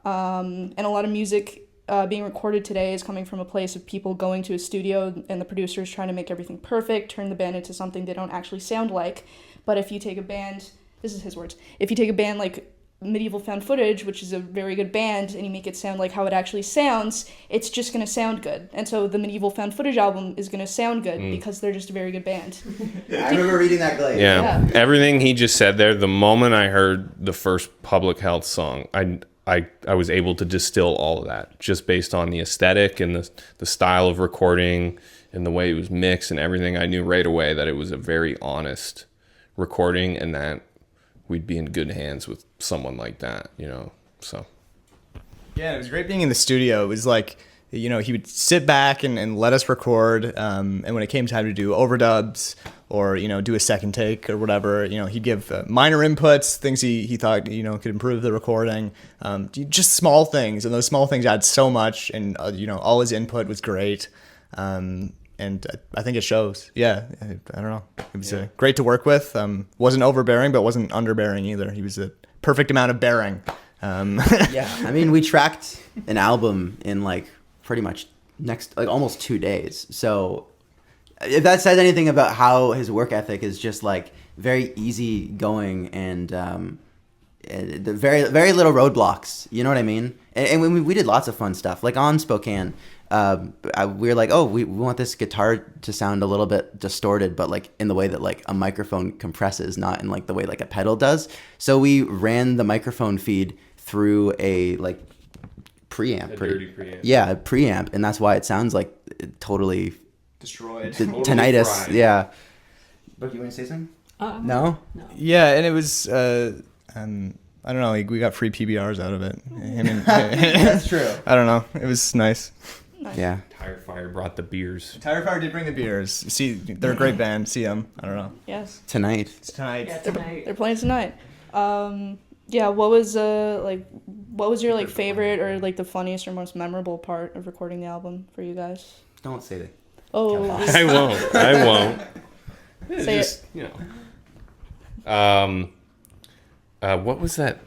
And a lot of music being recorded today is coming from a place of people going to a studio and the producers trying to make everything perfect, turn the band into something they don't actually sound like. But if you take a band, this is his words, if you take a band like Medieval Found Footage, which is a very good band, and you make it sound like how it actually sounds, it's just going to sound good. And so the Medieval Found Footage album is going to sound good because they're just a very good band. I remember reading that, Glade. Yeah. Everything he just said there, the moment I heard the first Public Health song, I was able to distill all of that just based on the aesthetic and the style of recording and the way it was mixed and everything. I knew right away that it was a very honest recording and that we'd be in good hands with someone like that, you know. So yeah, it was great being in the studio. It was like, you know, he would sit back and let us record, and when it came time to do overdubs or, you know, do a second take or whatever, you know, he'd give minor inputs, things he thought, you know, could improve the recording, just small things, and those small things add so much, and you know, all his input was great, and I think it shows. Yeah, I don't know, it was great to work with. Wasn't overbearing, but wasn't underbearing either. He was a perfect amount of bearing. Yeah, I mean, we tracked an album in like pretty much almost 2 days. So if that says anything about how his work ethic is, just like very easy going and the very little roadblocks. You know what I mean? And we did lots of fun stuff. Like on Spokane, we were like, oh, we want this guitar to sound a little bit distorted, but like in the way that like a microphone compresses, not in like the way like a pedal does. So we ran the microphone feed through a like preamp. dirty preamp. Yeah, a preamp, and that's why it sounds like totally Destroyed. tinnitus. fried. Yeah. Brooke, you want to say something? No? Yeah, and it was, I don't know, we got free PBRs out of it. That's true. I don't know. It was nice. Yeah. Tire Fire brought the beers. Tire Fire did bring the beers. See, they're a great band. See them. I don't know. Yes. Tonight. It's tonight. Yeah, tonight. They're playing tonight. Yeah, what was your like favorite or like the funniest or most memorable part of recording the album for you guys? Don't say that. Oh, I won't. Say just, you know. What was that?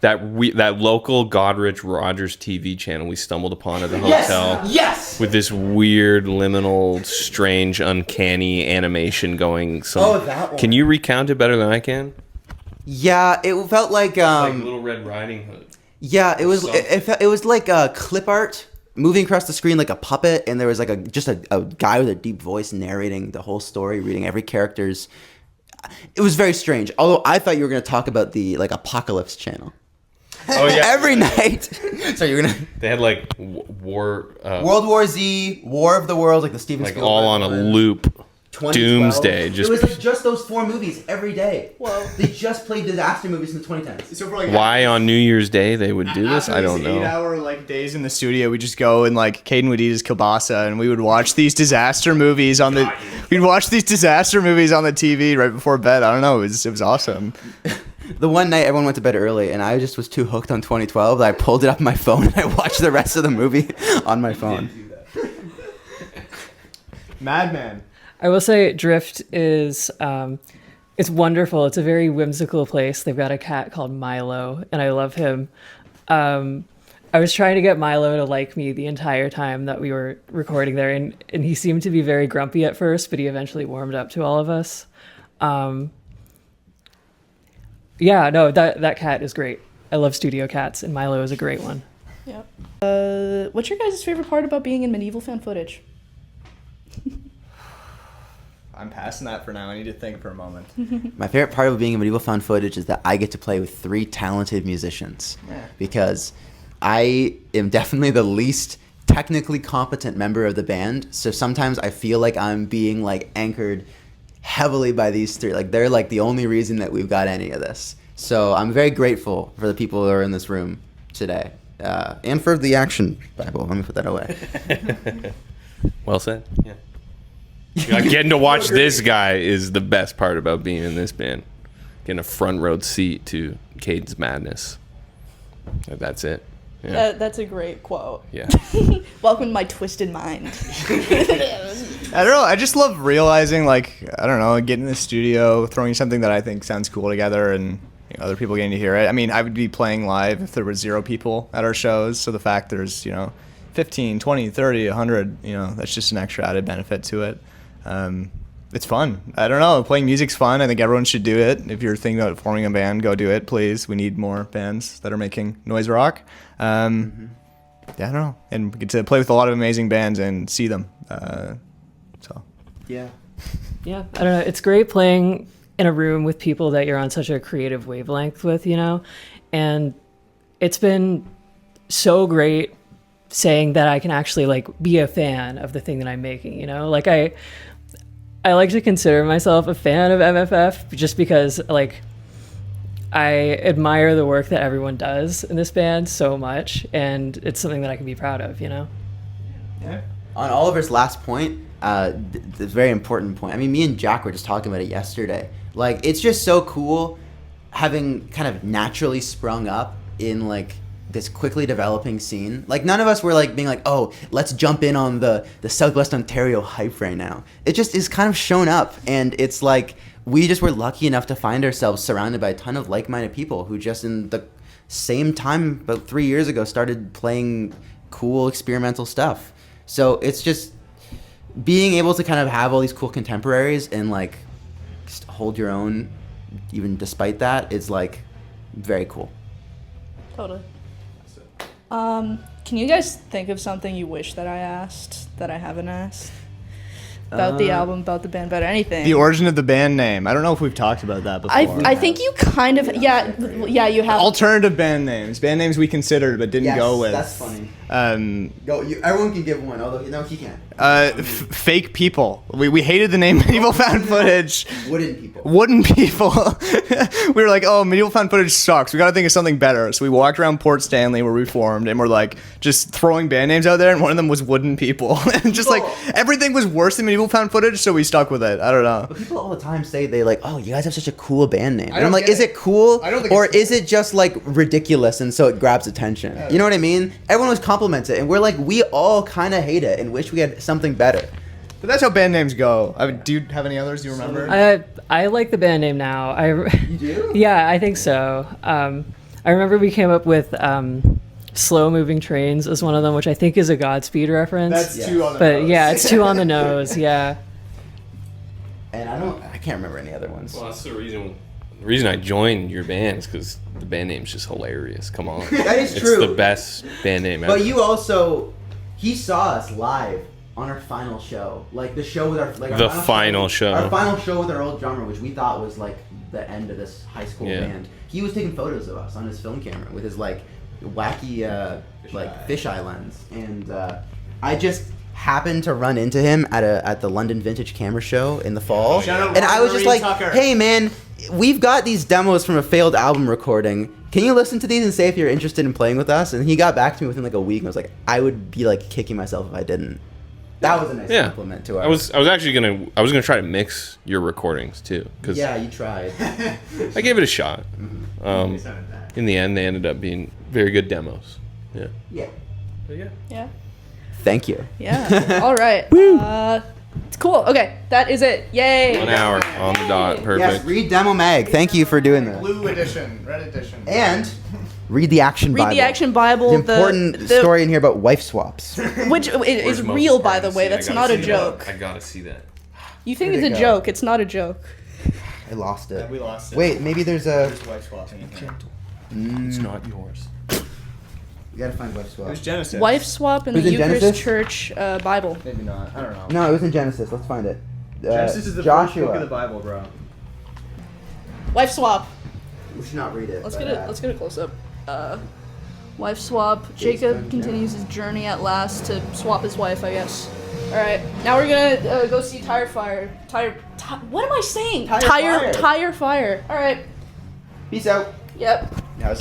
That local Godrich Rogers TV channel we stumbled upon at the hotel. Yes. With this weird, liminal, strange, uncanny animation going. That one. Can you recount it better than I can? Yeah, it felt like Little Red Riding Hood. Yeah, it was. It was like a clip art moving across the screen like a puppet, and there was like a guy with a deep voice narrating the whole story, reading every character's. It was very strange. Although I thought you were going to talk about the like Apocalypse channel. Oh yeah. Every night. So you're gonna. They had like World War Z, War of the Worlds, like the Steven like Spielberg all on a one. loop. 2012. Doomsday. It was like just those 4 movies every day. Whoa. They just played disaster movies in the 2010s. So for like Why on New Year's Day they would do this, I don't know. 8-hour like days in the studio, we just go and like Caden would eat his kielbasa, and we would watch these disaster movies on the. We'd watch these disaster movies on the TV right before bed. I don't know. It was awesome. The one night everyone went to bed early, and I just was too hooked on 2012 that I pulled it up on my phone and I watched the rest of the movie on my phone. Madman. I will say Drift is it's wonderful. It's a very whimsical place. They've got a cat called Milo, and I love him. I was trying to get Milo to like me the entire time that we were recording there, and he seemed to be very grumpy at first, but he eventually warmed up to all of us. Yeah, no, that cat is great. I love studio cats, and Milo is a great one. Yep. What's your guys' favorite part about being in medieval fan footage? I'm passing that for now. I need to think for a moment. My favorite part of being in medieval found footage is that I get to play with 3 talented musicians. Because I am definitely the least technically competent member of the band. So sometimes I feel like I'm being like anchored heavily by these 3. Like they're like the only reason that we've got any of this. So I'm very grateful for the people who are in this room today. And for the action Bible. Let me put that away. Well said. Yeah. Getting to watch this guy is the best part about being in this band. Getting a front row seat to Cade's madness. That's it. Yeah. That's a great quote. Yeah. Welcome to my twisted mind. I don't know. I just love realizing, like, I don't know, getting in the studio, throwing something that I think sounds cool together, and other people getting to hear it. I mean, I would be playing live if there was 0 people at our shows. So the fact there's, 15, 20, 30, 100, that's just an extra added benefit to it. It's fun. I don't know. Playing music's fun. I think everyone should do it. If you're thinking about forming a band, go do it, please. We need more bands that are making noise rock. Yeah, I don't know. And we get to play with a lot of amazing bands and see them. Yeah. Yeah, I don't know. It's great playing in a room with people that you're on such a creative wavelength with, and it's been so great saying that I can actually like be a fan of the thing that I'm making, like I like to consider myself a fan of MFF just because like I admire the work that everyone does in this band so much, and it's something that I can be proud of, Yeah. On Oliver's last point, the very important point. I mean, me and Jack were just talking about it yesterday. Like, it's just so cool having kind of naturally sprung up in like this quickly developing scene. Like, none of us were like being like, oh, let's jump in on the Southwest Ontario hype right now. It just is kind of shown up, and it's like we just were lucky enough to find ourselves surrounded by a ton of like-minded people who just in the same time about 3 years ago started playing cool experimental stuff. So it's just being able to kind of have all these cool contemporaries and like just hold your own even despite that is like very cool. Totally. Can you guys think of something you wish that I asked that I haven't asked? About the album, about the band, about anything. The origin of the band name. I don't know if we've talked about that before. I think you kind of, yeah, you have. Alternative band names we considered but didn't go with. That's funny. Everyone can give one, although no, he can't. Fake people. We hated the name Medieval Found Footage. Wooden people. We were like, oh, Medieval Found Footage sucks. We got to think of something better. So we walked around Port Stanley where we formed, and we're like just throwing band names out there, and one of them was Wooden People. And just like everything was worse than Medieval Found Footage, so we stuck with it. I don't know. But people all the time say they like, oh, you guys have such a cool band name. And I'm like, is it cool? I don't think or it's cool. Is it just like ridiculous and so it grabs attention? You know what I mean? Everyone was complimented, and we're like, we all kind of hate it and wish we had something better. But that's how band names go. Do you have any others you remember? I like the band name now. You do? Yeah, I think so. I remember we came up with Slow Moving Trains as one of them, which I think is a Godspeed reference. That's too on the But nose. yeah, it's too on the nose. Yeah. And I can't remember any other ones. Well, that's the reason. The reason I joined your band is because the band name's just hilarious. Come on. That is It's true. the best band name ever. But you also, he saw us live on our final show, like the show with our The final show. our final show with our old drummer, which we thought was like the end of this high school Yeah. band. He was taking photos of us on his film camera with his like wacky fisheye lens, and I just happened to run into him at the London Vintage Camera Show in the fall, Shout out and I was just like, Maureen Tucker. "Hey man, we've got these demos from a failed album recording. Can you listen to these and say if you're interested in playing with us?" And he got back to me within like a week, and I was like, I would be like kicking myself if I didn't. That was a nice compliment to us. I was actually gonna try to mix your recordings too, because Yeah, you tried. I gave it a shot. In the end, they ended up being very good demos. Yeah. Yeah. But yeah. Yeah. Thank you. Yeah. All right. It's cool. Okay, that is it. Yay. 1 hour on the dot. Yes, Perfect. read Demo Mag. Thank you for doing that. Blue edition, red edition. And read the Action Read Bible. the Action Bible. The important story in here about wife swaps. Which is Where's real, Moses' by the way. pregnancy? That's I not gotta a see that. joke. I gotta see that. You think Where'd it's it a go? joke. It's not a joke. I lost it. We lost it. Wait, maybe there's a. There's wife swapping in here. It's not yours. We gotta find wife swap. It was Genesis. Wife swap in Was the it Eucharist Genesis? Church Bible. Maybe not. I don't know. No, it was in Genesis. Let's find it. Genesis is the Joshua. first book of the Bible, bro. Wife swap. We should not read it. Let's but, get it. Let's get a close up. Wife swap. Jacob continues his journey at last to swap his wife, I guess. All right. Now we're gonna go see Tire Fire. What am I saying? Tire Fire. Tire Fire. All right. Peace out. Yep. That was